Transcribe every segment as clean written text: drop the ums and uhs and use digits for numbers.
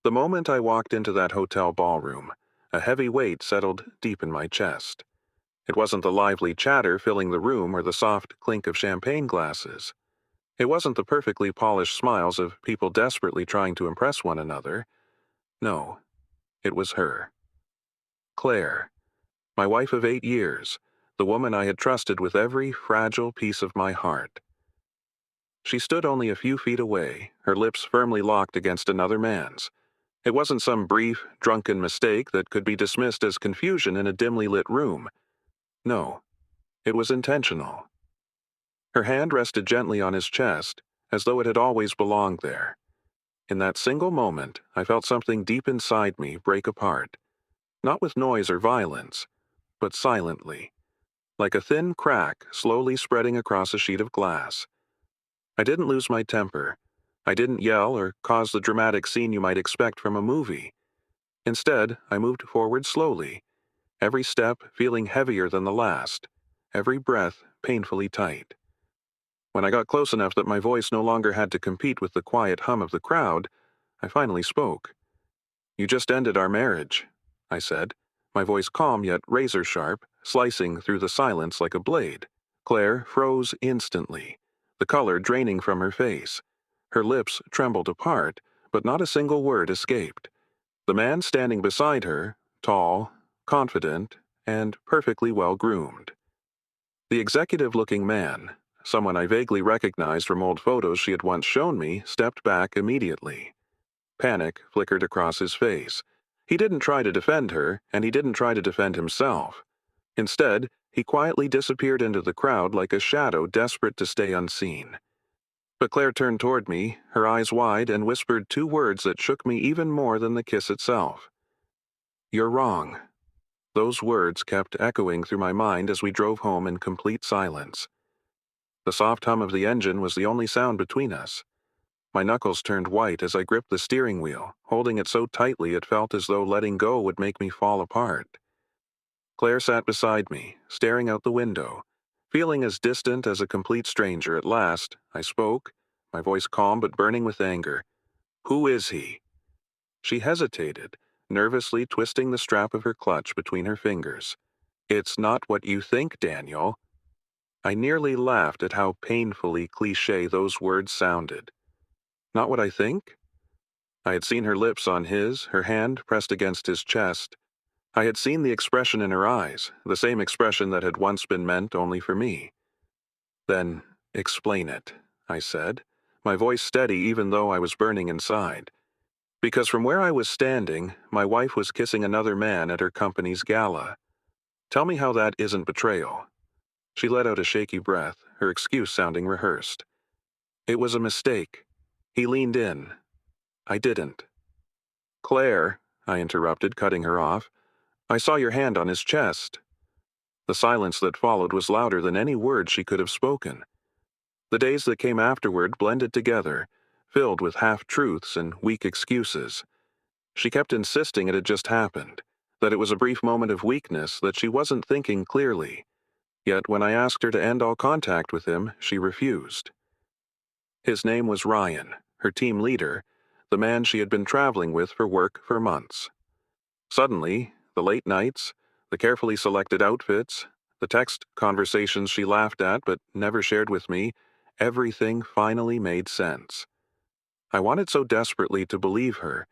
The moment I walked into that hotel ballroom, a heavy weight settled deep in my chest. It wasn't the lively chatter filling the room or the soft clink of champagne glasses. It wasn't the perfectly polished smiles of people desperately trying to impress one another. No, it was her. Claire, my wife of 8 years, the woman I had trusted with every fragile piece of my heart. She stood only a few feet away, her lips firmly locked against another man's. It wasn't some brief, drunken mistake that could be dismissed as confusion in a dimly lit room. No, it was intentional. Her hand rested gently on his chest, as though it had always belonged there. In that single moment, I felt something deep inside me break apart, not with noise or violence, but silently, like a thin crack slowly spreading across a sheet of glass. I didn't lose my temper. I didn't yell or cause the dramatic scene you might expect from a movie. Instead, I moved forward slowly, every step feeling heavier than the last, every breath painfully tight. When I got close enough that my voice no longer had to compete with the quiet hum of the crowd, I finally spoke. "You just ended our marriage," I said, my voice calm yet razor-sharp, slicing through the silence like a blade. Claire froze instantly, the color draining from her face. Her lips trembled apart, but not a single word escaped. The man standing beside her, tall, confident, and perfectly well-groomed. The executive-looking man, someone I vaguely recognized from old photos she had once shown me, stepped back immediately. Panic flickered across his face. He didn't try to defend her, and he didn't try to defend himself. Instead, he quietly disappeared into the crowd like a shadow desperate to stay unseen. But Claire turned toward me, her eyes wide, and whispered two words that shook me even more than the kiss itself. "You're wrong." Those words kept echoing through my mind as we drove home in complete silence. The soft hum of the engine was the only sound between us. My knuckles turned white as I gripped the steering wheel, holding it so tightly it felt as though letting go would make me fall apart. Claire sat beside me, staring out the window. Feeling as distant as a complete stranger at last, I spoke, my voice calm but burning with anger. "Who is he?" She hesitated, nervously twisting the strap of her clutch between her fingers. "It's not what you think, Daniel." I nearly laughed at how painfully cliché those words sounded. Not what I think? I had seen her lips on his, her hand pressed against his chest. I had seen the expression in her eyes, the same expression that had once been meant only for me. "Then, explain it," I said, my voice steady even though I was burning inside. Because from where I was standing, my wife was kissing another man at her company's gala. Tell me how that isn't betrayal. She let out a shaky breath, her excuse sounding rehearsed. "It was a mistake. He leaned in. I didn't." "Claire," I interrupted, cutting her off, "I saw your hand on his chest." The silence that followed was louder than any word she could have spoken. The days that came afterward blended together, filled with half-truths and weak excuses. She kept insisting it had just happened, that it was a brief moment of weakness, that she wasn't thinking clearly. Yet when I asked her to end all contact with him, she refused. His name was Ryan, her team leader, the man she had been traveling with for work for months. Suddenly, the late nights, the carefully selected outfits, the text conversations she laughed at but never shared with me, everything finally made sense. I wanted so desperately to believe her,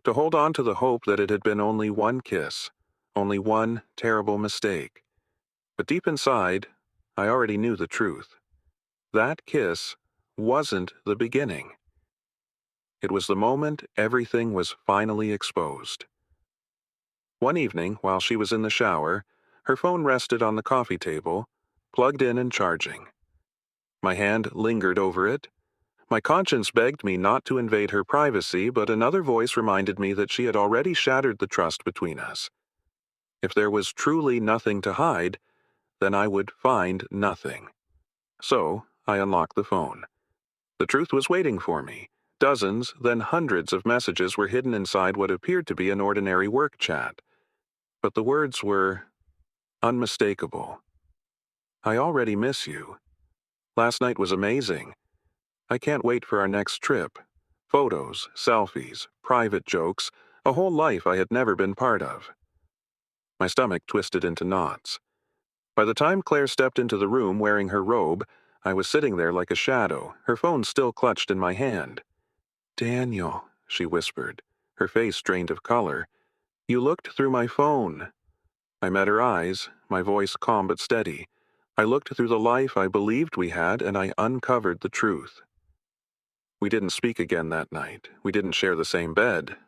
to hold on to the hope that it had been only one kiss, only one terrible mistake. But deep inside, I already knew the truth. That kiss wasn't the beginning. It was the moment everything was finally exposed. One evening, while she was in the shower, her phone rested on the coffee table, plugged in and charging. My hand lingered over it. My conscience begged me not to invade her privacy, but another voice reminded me that she had already shattered the trust between us. If there was truly nothing to hide, then I would find nothing. So, I unlocked the phone. The truth was waiting for me. Dozens, then hundreds of messages were hidden inside what appeared to be an ordinary work chat. But the words were unmistakable. "I already miss you. Last night was amazing. I can't wait for our next trip. Photos, selfies, private jokes, a whole life I had never been part of. My stomach twisted into knots. By the time Claire stepped into the room wearing her robe, I was sitting there like a shadow, her phone still clutched in my hand. "Daniel," she whispered, her face drained of color. "You looked through my phone." I met her eyes, my voice calm but steady. I looked through the life I believed we had, and I uncovered the truth. We didn't speak again that night. We didn't share the same bed.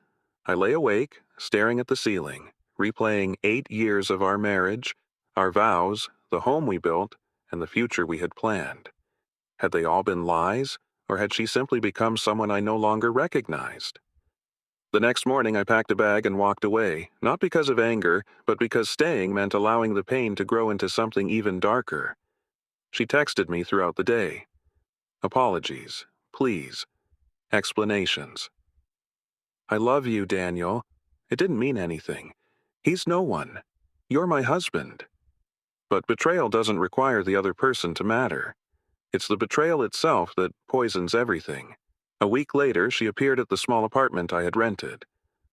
I lay awake, staring at the ceiling, replaying 8 years of our marriage, our vows, the home we built, and the future we had planned. Had they all been lies, or had she simply become someone I no longer recognized? The next morning I packed a bag and walked away, not because of anger, but because staying meant allowing the pain to grow into something even darker. She texted me throughout the day. Apologies, please, explanations. "I love you, Daniel." It didn't mean anything. "He's no one. You're my husband." But betrayal doesn't require the other person to matter. It's the betrayal itself that poisons everything. A week later, she appeared at the small apartment I had rented.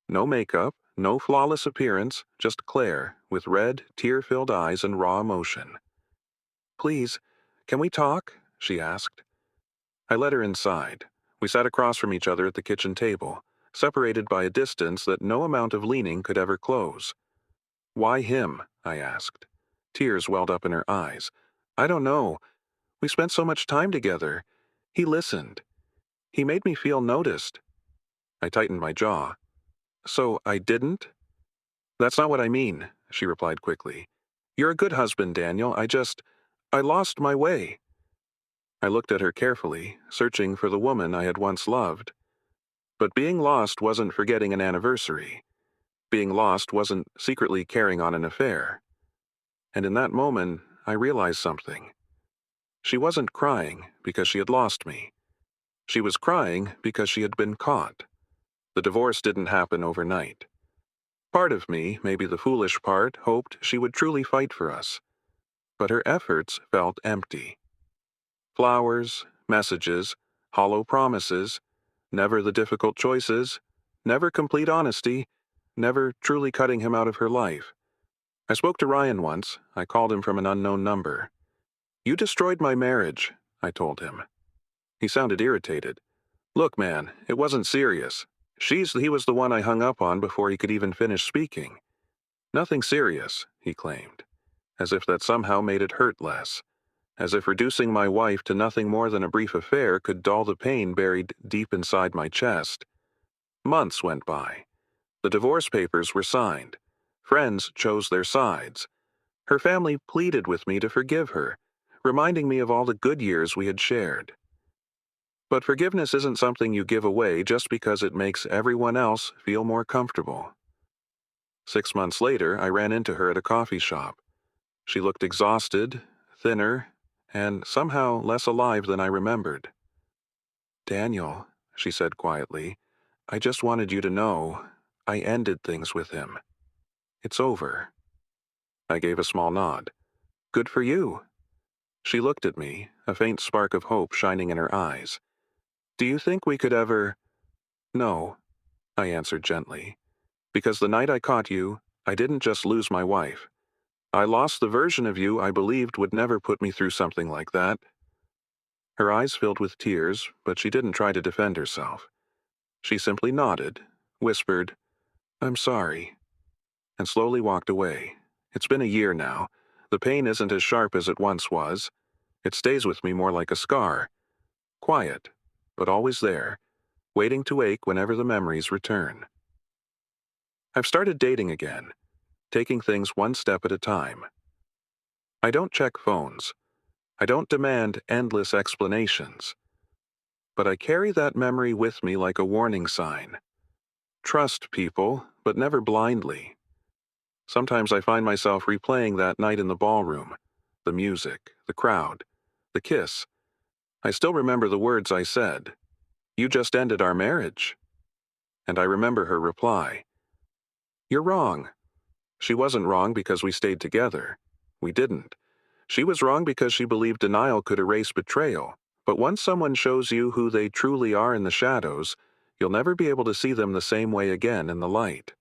No makeup, no flawless appearance, just Claire, with red, tear-filled eyes and raw emotion. "Please, can we talk?" she asked. I led her inside. We sat across from each other at the kitchen table, separated by a distance that no amount of leaning could ever close. "Why him?" I asked. Tears welled up in her eyes. "I don't know. We spent so much time together. He listened. He made me feel noticed." I tightened my jaw. "So I didn't?" "That's not what I mean," she replied quickly. "You're a good husband, Daniel. I lost my way." I looked at her carefully, searching for the woman I had once loved. But being lost wasn't forgetting an anniversary. Being lost wasn't secretly carrying on an affair. And in that moment, I realized something. She wasn't crying because she had lost me. She was crying because she had been caught. The divorce didn't happen overnight. Part of me, maybe the foolish part, hoped she would truly fight for us. But her efforts felt empty. Flowers, messages, hollow promises, never the difficult choices, never complete honesty, never truly cutting him out of her life. I spoke to Ryan once. I called him from an unknown number. "You destroyed my marriage," I told him. He sounded irritated. "Look, man, it wasn't serious. He was the one I hung up on before he could even finish speaking." "Nothing serious," he claimed, as if that somehow made it hurt less. As if reducing my wife to nothing more than a brief affair could dull the pain buried deep inside my chest. Months went by. The divorce papers were signed. Friends chose their sides. Her family pleaded with me to forgive her, reminding me of all the good years we had shared. But forgiveness isn't something you give away just because it makes everyone else feel more comfortable. 6 months later, I ran into her at a coffee shop. She looked exhausted, thinner, and somehow less alive than I remembered. "Daniel," she said quietly, "I just wanted you to know I ended things with him. It's over." I gave a small nod. "Good for you." She looked at me, a faint spark of hope shining in her eyes. "Do you think we could ever—" "No," I answered gently. "Because the night I caught you, I didn't just lose my wife. I lost the version of you I believed would never put me through something like that." Her eyes filled with tears, but she didn't try to defend herself. She simply nodded, whispered, "I'm sorry," and slowly walked away. It's been a year now. The pain isn't as sharp as it once was. It stays with me more like a scar. Quiet, but always there, waiting to ache whenever the memories return. I've started dating again, taking things one step at a time. I don't check phones. I don't demand endless explanations. But I carry that memory with me like a warning sign. Trust people, but never blindly. Sometimes I find myself replaying that night in the ballroom. The music, the crowd, the kiss. I still remember the words I said. "You just ended our marriage." And I remember her reply. "You're wrong." She wasn't wrong because we stayed together. We didn't. She was wrong because she believed denial could erase betrayal. But once someone shows you who they truly are in the shadows, You'll never be able to see them the same way again in the light.